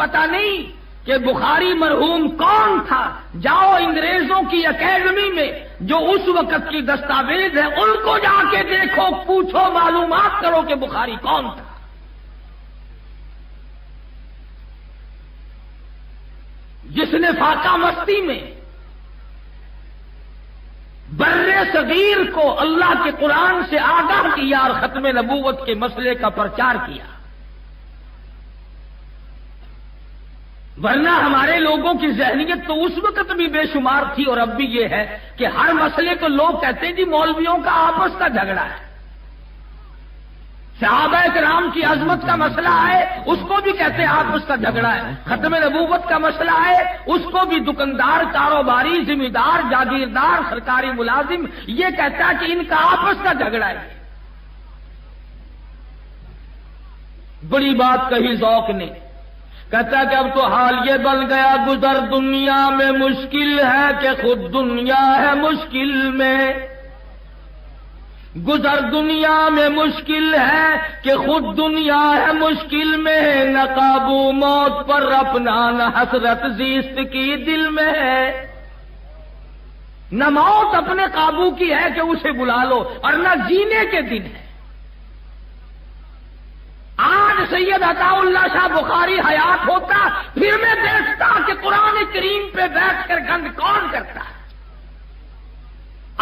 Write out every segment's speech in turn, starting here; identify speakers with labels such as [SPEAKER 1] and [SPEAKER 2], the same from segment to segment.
[SPEAKER 1] پتہ نہیں کہ بخاری مرحوم کون تھا، جاؤ انگریزوں کی اکیڈمی میں جو اس وقت کی دستاویز ہے ان کو جا کے دیکھو، پوچھو، معلومات کرو کہ بخاری کون تھا۔ جس نے فاقہ مستی میں بر صغیر کو اللہ کے قرآن سے آگاہ کیا اور ختم نبوت کے مسئلے کا پرچار کیا۔ ورنہ ہمارے لوگوں کی ذہنیت تو اس وقت بھی بے شمار تھی اور اب بھی یہ ہے کہ ہر مسئلے کو لوگ کہتے ہیں جی مولویوں کا آپس کا جھگڑا ہے، صحابہ کرام کی عظمت کا مسئلہ ہے اس کو بھی کہتے ہیں آپس کا جھگڑا ہے، ختم نبوت کا مسئلہ ہے اس کو بھی دکاندار، کاروباری، ذمہ دار، جاگیردار، سرکاری ملازم یہ کہتا ہے کہ ان کا آپس کا جھگڑا ہے۔ بڑی بات کہی ذوق نے، کہتا ہے کہ اب تو حال یہ بن گیا گزر دنیا میں مشکل ہے کہ خود دنیا ہے مشکل میں، گزر دنیا میں مشکل ہے کہ خود دنیا ہے مشکل میں، نہ قابو موت پر اپنا نہ حسرت زیست کی دل میں ہے۔ نہ موت اپنے قابو کی ہے کہ اسے بلا لو اور نہ جینے کے دن ہے۔ آج سید عطا اللہ شاہ بخاری حیات ہوتا پھر میں دیکھتا کہ قرآن کریم پہ بیٹھ کر گند کون کرتا ہے۔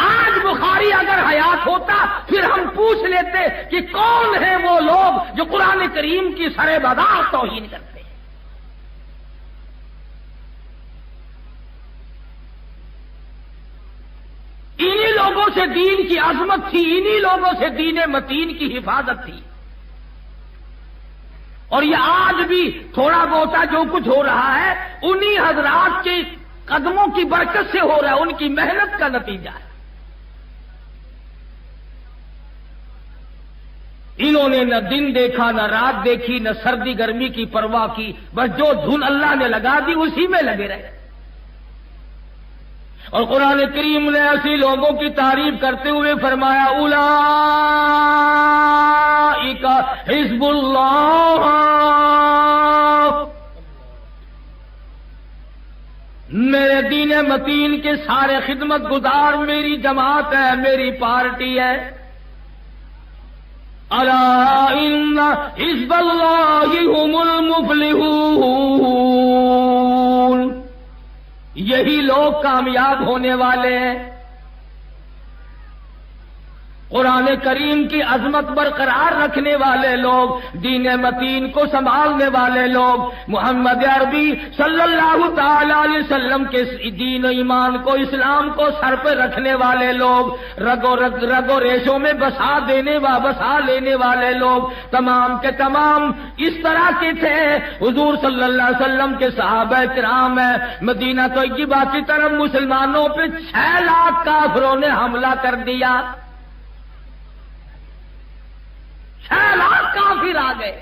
[SPEAKER 1] آج بخاری اگر حیات ہوتا پھر ہم پوچھ لیتے کہ کون ہیں وہ لوگ جو قرآن کریم کی سرے بدار توہین کرتے ہیں۔ انہی لوگوں سے دین کی عظمت تھی، انہی لوگوں سے دین متین کی حفاظت تھی۔ اور یہ آج بھی تھوڑا بہت جو کچھ ہو رہا ہے انہی حضرات کے قدموں کی برکت سے ہو رہا ہے، ان کی محنت کا نتیجہ ہے۔ انہوں نے نہ دن دیکھا، نہ رات دیکھی، نہ سردی گرمی کی پرواہ کی، بس جو دھن اللہ نے لگا دی اسی میں لگے رہے۔ اور قرآن کریم نے ایسی لوگوں کی تعریف کرتے ہوئے فرمایا اولئک حزب اللہ، میرے دین متین کے سارے خدمت گزار میری جماعت ہے، میری پارٹی ہے۔ الا ان حزب اللہ هم المفلحون، یہی لوگ کامیاب ہونے والے ہیں۔ قرآن کریم کی عظمت برقرار رکھنے والے لوگ، دین متین کو سنبھالنے والے لوگ، محمد عربی صلی اللہ تعالی علیہ وسلم کے دین و ایمان کو، اسلام کو سر پہ رکھنے والے لوگ، رگو ریشوں میں بسا لینے والے لوگ، تمام کے تمام اس طرح کے تھے۔ حضور صلی اللہ علیہ وسلم کے صحابہ کرام ہیں، مدینہ طیبہ کی طرف مسلمانوں پہ 6 لاکھ کافروں نے حملہ کر دیا، 6 لاکھ کافر آ گئے۔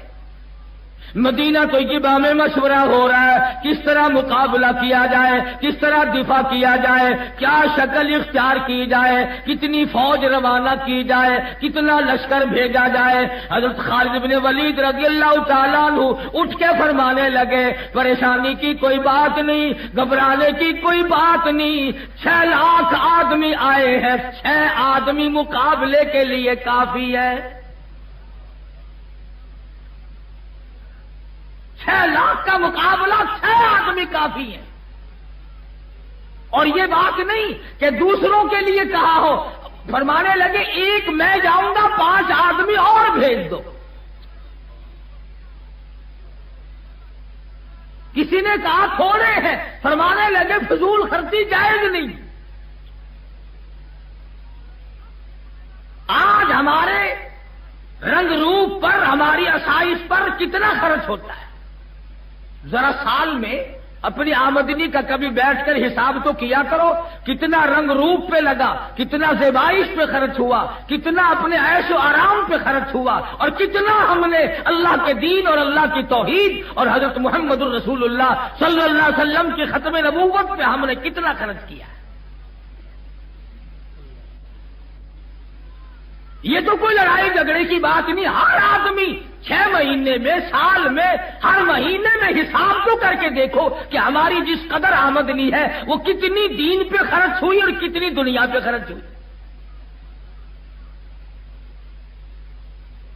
[SPEAKER 1] مدینہ طیبہ میں مشورہ ہو رہا ہے کس طرح مقابلہ کیا جائے، کس طرح دفاع کیا جائے، کیا شکل اختیار کی جائے، کتنی فوج روانہ کی جائے، کتنا لشکر بھیجا جائے۔ حضرت خالد بن ولید رضی اللہ تعالیٰ عنہ اٹھ کے فرمانے لگے پریشانی کی کوئی بات نہیں، گھبرانے کی کوئی بات نہیں، 6 لاکھ آدمی آئے ہیں، 6 آدمی مقابلے کے لیے کافی ہے۔ 6 لاکھ کا مقابلہ 6 آدمی کافی ہے۔ اور یہ بات نہیں کہ دوسروں کے لیے کہا ہو، فرمانے لگے ایک میں جاؤں گا 5 آدمی اور بھیج دو۔ کسی نے کہا تھوڑے ہیں، فرمانے لگے فضول خرچی جائز نہیں۔ آج ہمارے رنگ روپ پر، ہماری آسائش پر کتنا خرچ ہوتا ہے؟ ذرا سال میں اپنی آمدنی کا کبھی بیٹھ کر حساب تو کیا کرو، کتنا رنگ روپ پہ لگا، کتنا زیبائش پہ خرچ ہوا، کتنا اپنے عیش و آرام پہ خرچ ہوا، اور کتنا ہم نے اللہ کے دین اور اللہ کی توحید اور حضرت محمد الرسول اللہ صلی اللہ علیہ وسلم کی ختم نبوت پہ ہم نے کتنا خرچ کیا ہے۔ یہ تو کوئی لڑائی جھگڑے کی بات نہیں. ہر آدمی 6 مہینے میں، سال میں، ہر مہینے میں حساب تو کر کے دیکھو کہ ہماری جس قدر آمدنی ہے وہ کتنی دین پہ خرچ ہوئی اور کتنی دنیا پہ خرچ ہوئی.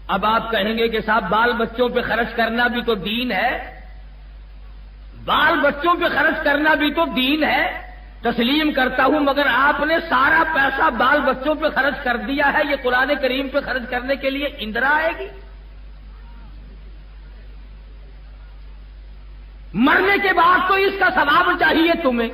[SPEAKER 1] اب آپ کہیں گے کہ صاحب بال بچوں پہ خرچ کرنا بھی تو دین ہے. بال بچوں پہ خرچ کرنا بھی تو دین ہے. تسلیم کرتا ہوں، مگر آپ نے سارا پیسہ بال بچوں پہ خرچ کر دیا ہے. یہ قرآن کریم پہ خرچ کرنے کے لیے اندرا آئے گی؟ مرنے کے بعد تو اس کا ثواب چاہیے تمہیں،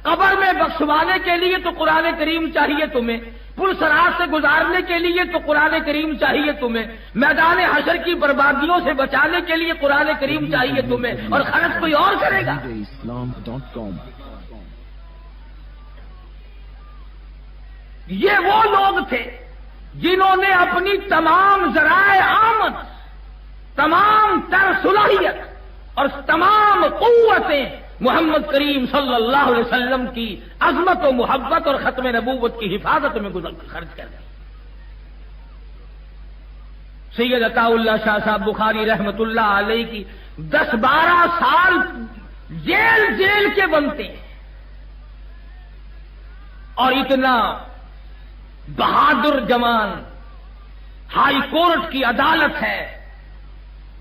[SPEAKER 1] قبر میں بخشوانے کے لیے تو قرآن کریم چاہیے تمہیں، پل صراط سے گزارنے کے لیے تو قرآن کریم چاہیے تمہیں، میدان حشر کی بربادیوں سے بچانے کے لیے قرآن کریم چاہیے تمہیں، اور خرچ کوئی اور کرے گا؟ یہ وہ لوگ تھے جنہوں نے اپنی تمام ذرائع آمد، تمام تر صلاحیت اور تمام قوتیں محمد کریم صلی اللہ علیہ وسلم کی عظمت و محبت اور ختم نبوت کی حفاظت میں خرچ کر دی. سید عطا اللہ شاہ صاحب بخاری رحمت اللہ علیہ کی 10-12 سال جیل کے بنتے ہیں، اور اتنا بہادر جوان، ہائی کورٹ کی عدالت ہے،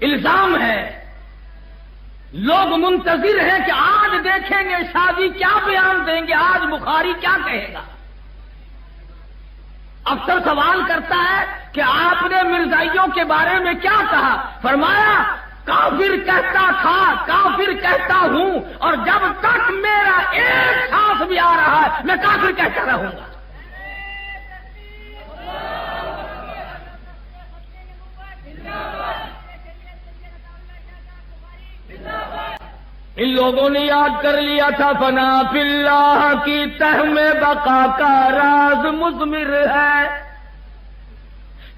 [SPEAKER 1] الزام ہے، لوگ منتظر ہیں کہ آج دیکھیں گے شادی کیا بیان دیں گے، آج بخاری کیا کہے گا. افسر سوال کرتا ہے کہ آپ نے مرزائیوں کے بارے میں کیا کہا؟ فرمایا کافر کہتا تھا، کافر کہتا ہوں، اور جب تک میرا ایک سانس بھی آ رہا ہے میں کافر کہتا رہوں گا. ان لوگوں نے یاد کر لیا تھا فنا فی اللہ کی تہ میں بقا کا راز مضمر ہے.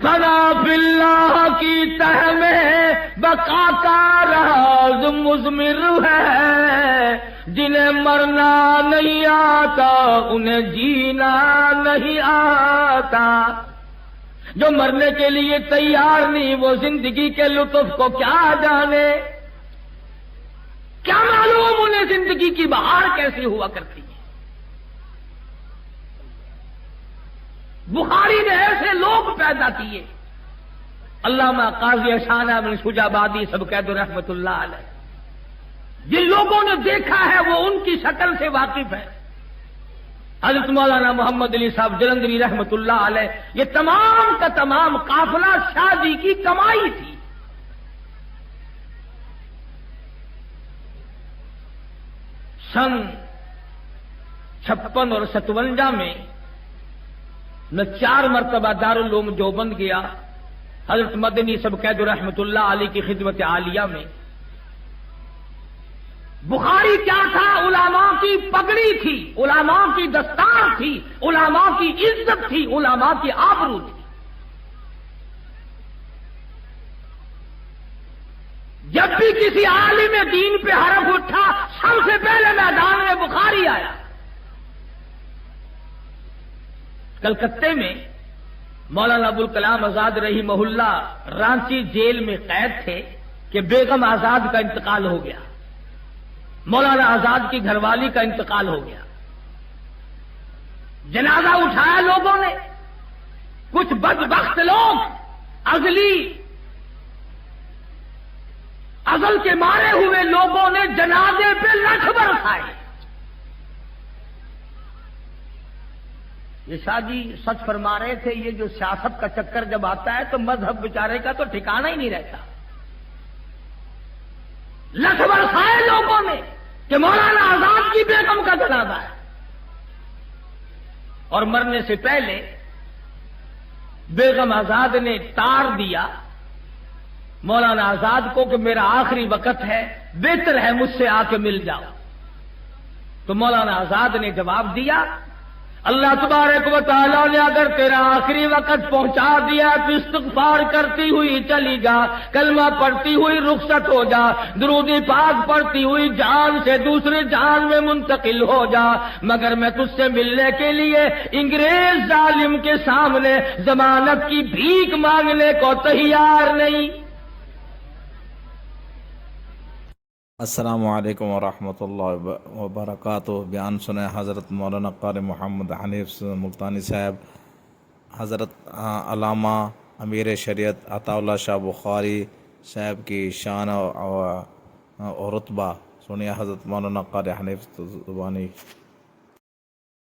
[SPEAKER 1] فنا فی اللہ کی تہ میں بقا کا راز مضمر ہے. جنہیں مرنا نہیں آتا انہیں جینا نہیں آتا. جو مرنے کے لیے تیار نہیں وہ زندگی کے لطف کو کیا جانے. کیا معلوم انہیں زندگی کی بہار کیسی ہوا کرتی ہے. بخاری نے ایسے لوگ پیدا کیے. علامہ قاضی اشانہ بن شجابادی سب قید رحمت اللہ علیہ، جن لوگوں نے دیکھا ہے وہ ان کی شکل سے واقف ہے. حضرت مولانا محمد علی صاحب جلندری رحمت اللہ علیہ، یہ تمام کا تمام قافلہ شادی کی کمائی تھی. سن 56 اور 57 میں 4 مرتبہ دارالعلوم دیوبند گیا. حضرت مدنی سب قید رحمت اللہ علیہ کی خدمت عالیہ میں. بخاری کیا تھا؟ علماء کی پگڑی تھی، علماء کی دستار تھی، علماء کی عزت تھی، علماء کی آبرو تھی. جب بھی کسی عالم دین پہ حرف اٹھا سب سے پہلے میدان میں بخاری آیا. کلکتے میں مولانا ابوالکلام آزاد رحمہ اللہ رانچی جیل میں قید تھے کہ بیگم آزاد کا انتقال ہو گیا، مولانا آزاد کی گھر والی کا انتقال ہو گیا. جنازہ اٹھایا لوگوں نے. کچھ بدبخت لوگ ازل کے مارے ہوئے لوگوں نے جنازے پہ لٹھ برسائے. یہ شادی سچ فرما رہے تھے، یہ جو سیاست کا چکر جب آتا ہے تو مذہب بیچارے کا تو ٹھکانہ ہی نہیں رہتا. لٹھ برسائے لوگوں نے کہ مولانا آزاد کی بیگم کا جنازہ ہے. اور مرنے سے پہلے بیگم آزاد نے تار دیا مولانا آزاد کو کہ میرا آخری وقت ہے، بہتر ہے مجھ سے آ کے مل جاؤ. تو مولانا آزاد نے جواب دیا اللہ تبارک و تعالیٰ نے اگر تیرا آخری وقت پہنچا دیا تو استغفار کرتی ہوئی چلی جا، کلمہ پڑھتی ہوئی رخصت ہو جا، درود پاک پڑھتی ہوئی جان سے دوسری جان میں منتقل ہو جا، مگر میں تجھ سے ملنے کے لیے انگریز ظالم کے سامنے ضمانت کی بھیک مانگنے کو تیار نہیں۔
[SPEAKER 2] السلام علیکم ورحمۃ اللہ وبرکاتہ۔ بیان سنیں حضرت مولانا قاری محمد حنیف ملتانی صاحب، حضرت علامہ امیر شریعت عطا اللہ شاہ بخاری صاحب کی شان اور رتبہ سنیے حضرت مولانا قاری حنیف زبانی۔